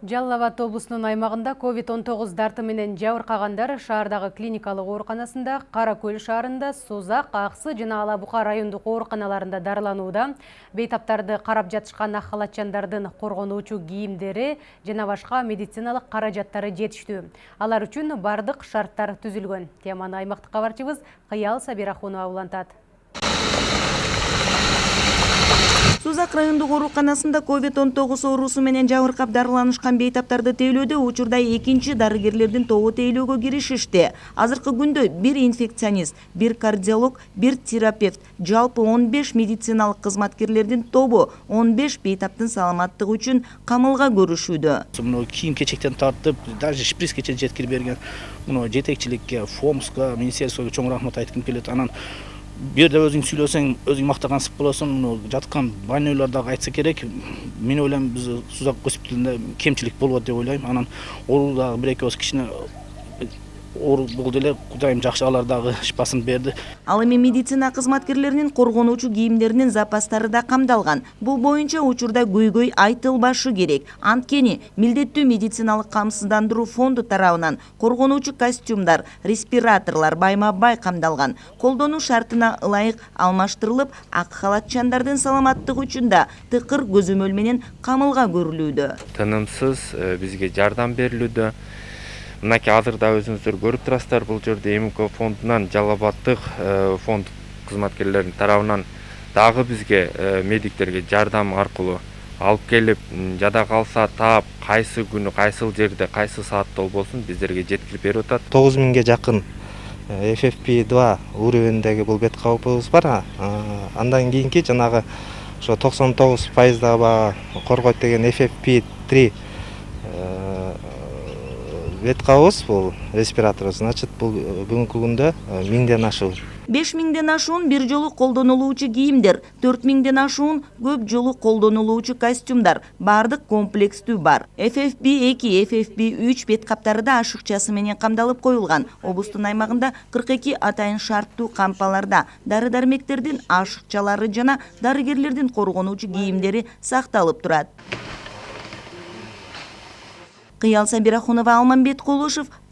Жалал-Абад облусунун аймагында COVID-19 дарты менен жабыркагандар шаардагы клиникалык ооруканасында, Кара-Көл шаарында, Созак, Аксы жана Ала-Бука райондук ооруканаларында дарыланууда. Бейтаптарды карап жатышкан ак халатчандардын коргонуучу кийимдери жана башка медициналык каражаттары жетиштүү. Алар үчүн бардык шарттар түзүлгөн. Теманы аймактык кабарчыбыз Кыял Сабирахунова улантат. Созак райондук ооруканасында COVID-19 оорусу менен жабыркап дарыланышкан бейтаптарды тейлөөдө учурда экинчи дарыгерлердин тобу тейлөөгө киришишти. Азыркы күндө бир инфекционист, бир кардиолог, бир терапевт, жалпы 15 медициналык кызматкерлердин тобу 15 бейтаптын саламаттыгы үчүн камылга көрүшүүдө. Мына кийим-кечектен тартып, даже шприцке жеткирип берген мына жетекчиликке, ФОМСКа, министерствого чоң рахмат айткым келет. Анан бир да өзүң сүйлөсөң, өзүң мактагансып болосуң, жаткан больнойлардагы айтса керек. Мен ойлойм, биз Созак госпиталында кемчилик болот деп ойлойм. Анан оорудагы бир-экөөс кичине оор болду эле, Кудайым жакшы алардагы шипасын берди. Ал эми медицина кызматкерлеринин коргонуучу кийимдеринин запастары да камдалган. Бул боюнча учурда көйгөй айтылбашы керек. Анткени милдеттүү медициналык камсыздандыруу фонду тарабынан коргонуучу костюмдар, респираторлор байма-бай камдалган. Колдонуу шартына ылайык алмаштырылып, ак халатчандардын саламаттыгы үчүн да тыкыр көзөмөл менен камылга көрүлүүдө. Тынымсыз бизге жардам берилүүдө. Мынакей азырда өзүңүздөр көрүп турасыздар, бул жерде МК фондунан, Жалал-Абаддык фонд кызматкерлеринин тарабынан дагы бизге медиктерге жардам аркылуу алып келип, жада калса таап, кайсы күнү, кайсыл жерде, кайсы саатта болбосун биздерге жеткирип берип атат. 9000 жакын FFP2 уровендеги бул бет кабыбыбыз бар. Андан кийинки жанагы ошо 99% коргойт деген FFP3 бет кабыбыз, бул респиратор, значит, бул бүгүнкү күндө 1000ден ашуу. 5000ден ашуун бир жолу колдонулуучу кийимдер, 4000ден ашуун көп жолу колдонулуучу костюмдар бардык комплекстүү бар. FFP2, FFP3 бет каптары да ашыкчасы менен камдалып коюлган. Облустун аймагында 42 атайын шарттуу кампаларда дары-дармектердин ашыкчалары жана дарыгерлердин коргонуучу кийимдери сакталып турат. Кыял Сабирахунова,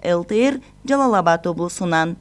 ЭлТР, Жалал-Абад облусунан.